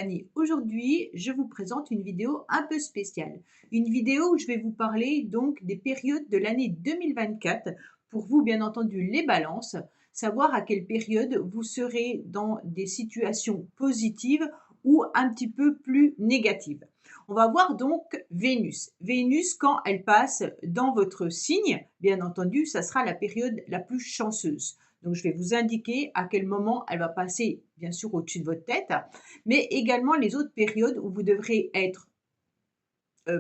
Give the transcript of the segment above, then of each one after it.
Stéphanie. Aujourd'hui, je vous présente une vidéo un peu spéciale. Une vidéo où je vais vous parler donc des périodes de l'année 2024. Pour vous, bien entendu, les balances, savoir à quelle période vous serez dans des situations positives ou un petit peu plus négatives. On va voir donc Vénus. Vénus, quand elle passe dans votre signe, bien entendu, ça sera la période la plus chanceuse. Donc, je vais vous indiquer à quel moment elle va passer, bien sûr, au-dessus de votre tête, mais également les autres périodes où vous devrez être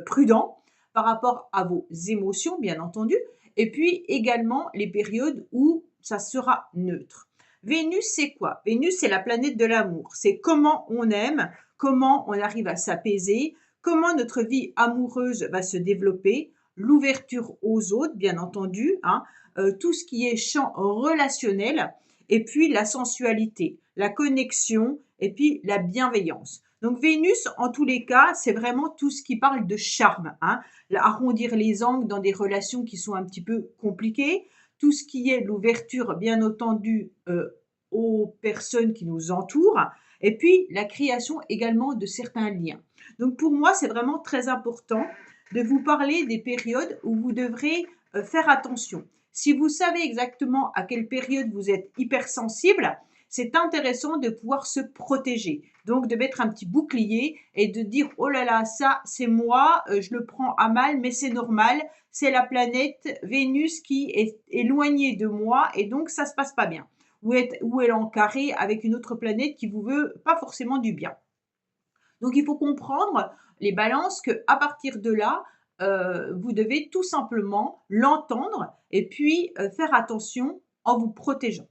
prudent par rapport à vos émotions, bien entendu, et puis également les périodes où ça sera neutre. Vénus, c'est quoi? Vénus, c'est la planète de l'amour. C'est comment on aime, comment on arrive à s'apaiser, comment notre vie amoureuse va se développer, l'ouverture aux autres, bien entendu, hein, tout ce qui est champ relationnel, et puis la sensualité, la connexion, et puis la bienveillance. Donc Vénus, en tous les cas, c'est vraiment tout ce qui parle de charme, hein. Arrondir les angles dans des relations qui sont un petit peu compliquées, tout ce qui est l'ouverture, bien entendu, aux personnes qui nous entourent, et puis la création également de certains liens. Donc pour moi, c'est vraiment très important de vous parler des périodes où vous devrez faire attention. Si vous savez exactement à quelle période vous êtes hypersensible, c'est intéressant de pouvoir se protéger. Donc, de mettre un petit bouclier et de dire, oh là là, ça, c'est moi, je le prends à mal, mais c'est normal. C'est la planète Vénus qui est éloignée de moi et donc ça se passe pas bien. Ou elle est en carré avec une autre planète qui vous veut pas forcément du bien. Donc, il faut comprendre les balances que à partir de là, vous devez tout simplement l'entendre et puis faire attention en vous protégeant.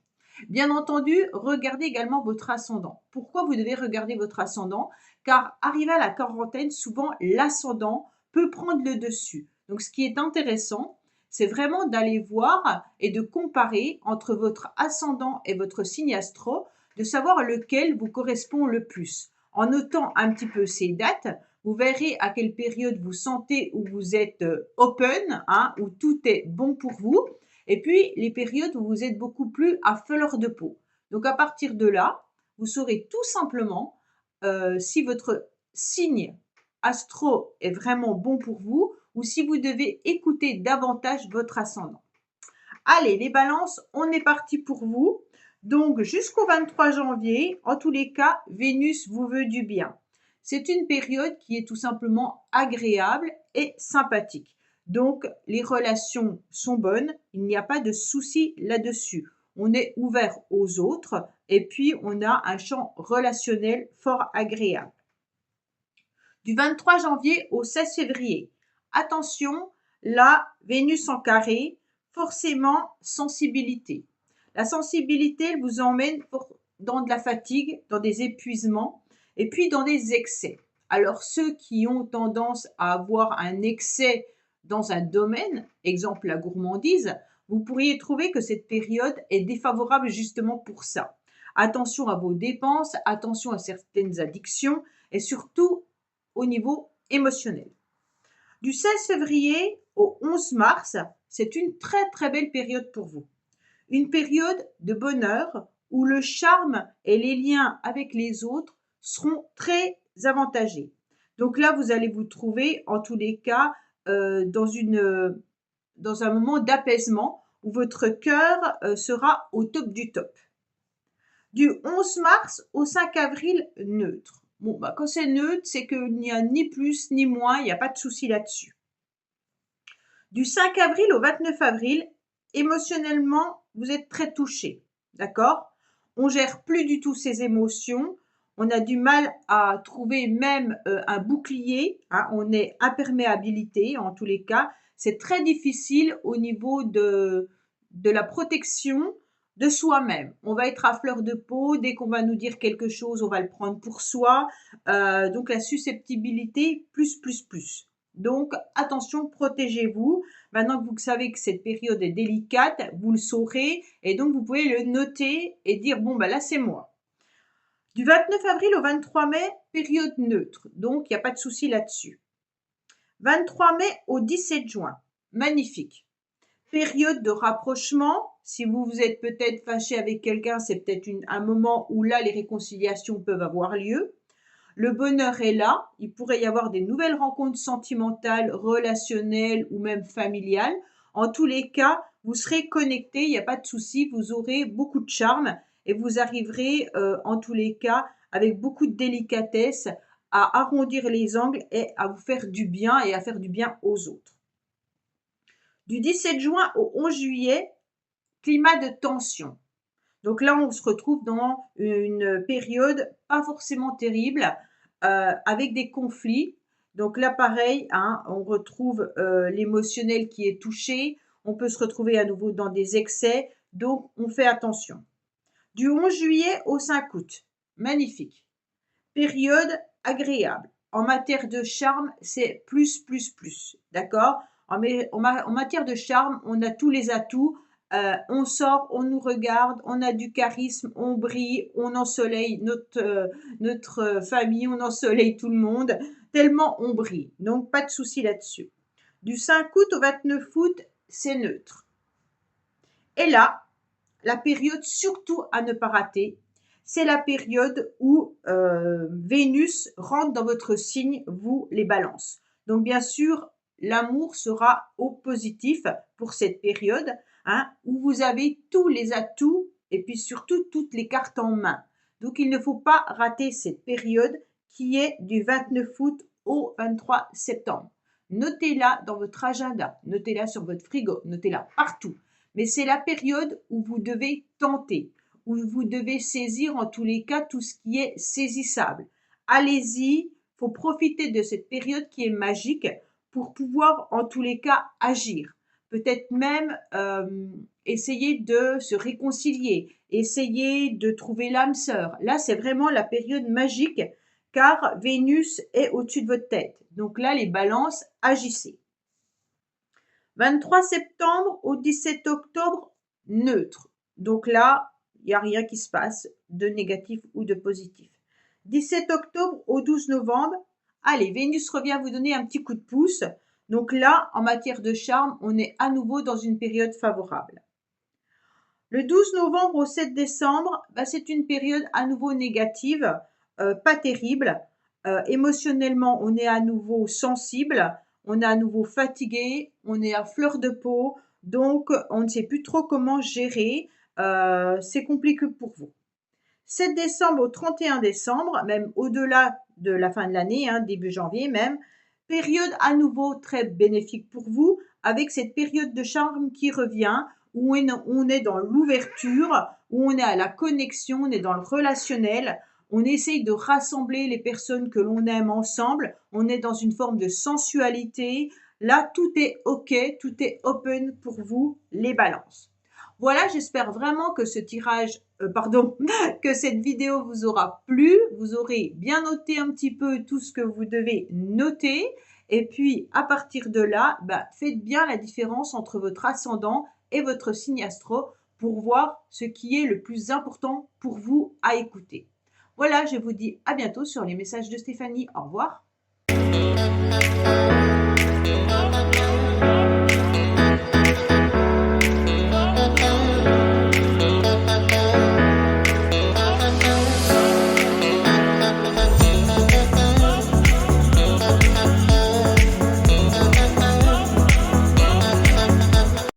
Bien entendu, regardez également votre ascendant. Pourquoi vous devez regarder votre ascendant? Car arrivé à la quarantaine, souvent l'ascendant peut prendre le dessus. Donc ce qui est intéressant, c'est vraiment d'aller voir et de comparer entre votre ascendant et votre signe astro, de savoir lequel vous correspond le plus. En notant un petit peu ces dates, vous verrez à quelle période vous sentez où vous êtes open, hein, où tout est bon pour vous. Et puis, les périodes où vous êtes beaucoup plus à fleur de peau. Donc, à partir de là, vous saurez tout simplement si votre signe astro est vraiment bon pour vous ou si vous devez écouter davantage votre ascendant. Allez, les balances, on est parti pour vous. Donc, jusqu'au 23 janvier, en tous les cas, Vénus vous veut du bien. C'est une période qui est tout simplement agréable et sympathique. Donc, les relations sont bonnes, il n'y a pas de souci là-dessus. On est ouvert aux autres et puis on a un champ relationnel fort agréable. Du 23 janvier au 16 février, attention, là, Vénus en carré, forcément sensibilité. La sensibilité, elle vous emmène dans de la fatigue, dans des épuisements et puis dans des excès. Alors ceux qui ont tendance à avoir un excès dans un domaine, exemple la gourmandise, vous pourriez trouver que cette période est défavorable justement pour ça. Attention à vos dépenses, attention à certaines addictions et surtout au niveau émotionnel. Du 16 février au 11 mars, c'est une très très belle période pour vous. Une période de bonheur où le charme et les liens avec les autres seront très avantagés. Donc là, vous allez vous trouver en tous les cas dans un moment d'apaisement où votre cœur sera au top du top. Du 11 mars au 5 avril, neutre. Bon, bah, quand c'est neutre, c'est qu'il n'y a ni plus ni moins, il n'y a pas de souci là-dessus. Du 5 avril au 29 avril, émotionnellement, vous êtes très touché, d'accord? On gère plus du tout ses émotions, on a du mal à trouver même un bouclier, hein, on est imperméabilité en tous les cas. C'est très difficile au niveau de la protection de soi-même. On va être à fleur de peau, dès qu'on va nous dire quelque chose, on va le prendre pour soi. Donc la susceptibilité, plus. Donc attention, protégez-vous. Maintenant que vous savez que cette période est délicate, vous le saurez et donc vous pouvez le noter et dire bon, bah là c'est moi. Du 29 avril au 23 mai, période neutre, donc il n'y a pas de souci là-dessus. 23 mai au 17 juin, magnifique. Période de rapprochement, si vous vous êtes peut-être fâché avec quelqu'un, c'est peut-être un moment où là les réconciliations peuvent avoir lieu. Le bonheur est là. Il pourrait y avoir des nouvelles rencontres sentimentales, relationnelles ou même familiales. En tous les cas, vous serez connecté, il n'y a pas de souci, vous aurez beaucoup de charme et vous arriverez en tous les cas avec beaucoup de délicatesse à arrondir les angles et à vous faire du bien et à faire du bien aux autres. Du 17 juin au 11 juillet, climat de tension. Donc là, on se retrouve dans une période pas forcément terrible, avec des conflits. Donc là, pareil, hein, on retrouve l'émotionnel qui est touché. On peut se retrouver à nouveau dans des excès. Donc, on fait attention. Du 11 juillet au 5 août, magnifique. Période agréable. En matière de charme, c'est plus, d'accord? En matière de charme, on a tous les atouts. On sort, on nous regarde, on a du charisme, on brille, on ensoleille notre famille, on ensoleille tout le monde, tellement on brille. Donc, pas de souci là-dessus. Du 5 août au 29 août, c'est neutre. Et là, la période surtout à ne pas rater, c'est la période où Vénus rentre dans votre signe, vous les balances. Donc bien sûr, l'amour sera au positif pour cette période, hein, où vous avez tous les atouts et puis surtout toutes les cartes en main. Donc il ne faut pas rater cette période qui est du 29 août au 23 septembre. Notez-la dans votre agenda, notez-la sur votre frigo, notez-la partout. Mais c'est la période où vous devez tenter, où vous devez saisir en tous les cas tout ce qui est saisissable. Allez-y, il faut profiter de cette période qui est magique pour pouvoir en tous les cas agir. Peut-être même essayer de se réconcilier, essayer de trouver l'âme sœur. Là, c'est vraiment la période magique car Vénus est au-dessus de votre tête. Donc là, les balances, agissez. 23 septembre au 17 octobre, neutre. Donc là, il n'y a rien qui se passe de négatif ou de positif. 17 octobre au 12 novembre, allez, Vénus revient vous donner un petit coup de pouce. Donc là, en matière de charme, on est à nouveau dans une période favorable. Le 12 novembre au 7 décembre, c'est une période à nouveau négative, pas terrible. Émotionnellement, on est à nouveau sensible. On est à nouveau fatigué, on est à fleur de peau, donc on ne sait plus trop comment gérer. C'est compliqué pour vous. 7 décembre au 31 décembre, même au-delà de la fin de l'année, hein, début janvier même, période à nouveau très bénéfique pour vous, avec cette période de charme qui revient, où on est dans l'ouverture, où on est à la connexion, on est dans le relationnel. On essaye de rassembler les personnes que l'on aime ensemble. On est dans une forme de sensualité. Là, tout est OK, tout est open pour vous, les balances. Voilà, j'espère vraiment que ce que cette vidéo vous aura plu. Vous aurez bien noté un petit peu tout ce que vous devez noter. Et puis, à partir de là, faites bien la différence entre votre ascendant et votre signe astro pour voir ce qui est le plus important pour vous à écouter. Voilà, je vous dis à bientôt sur les messages de Stéphanie. Au revoir.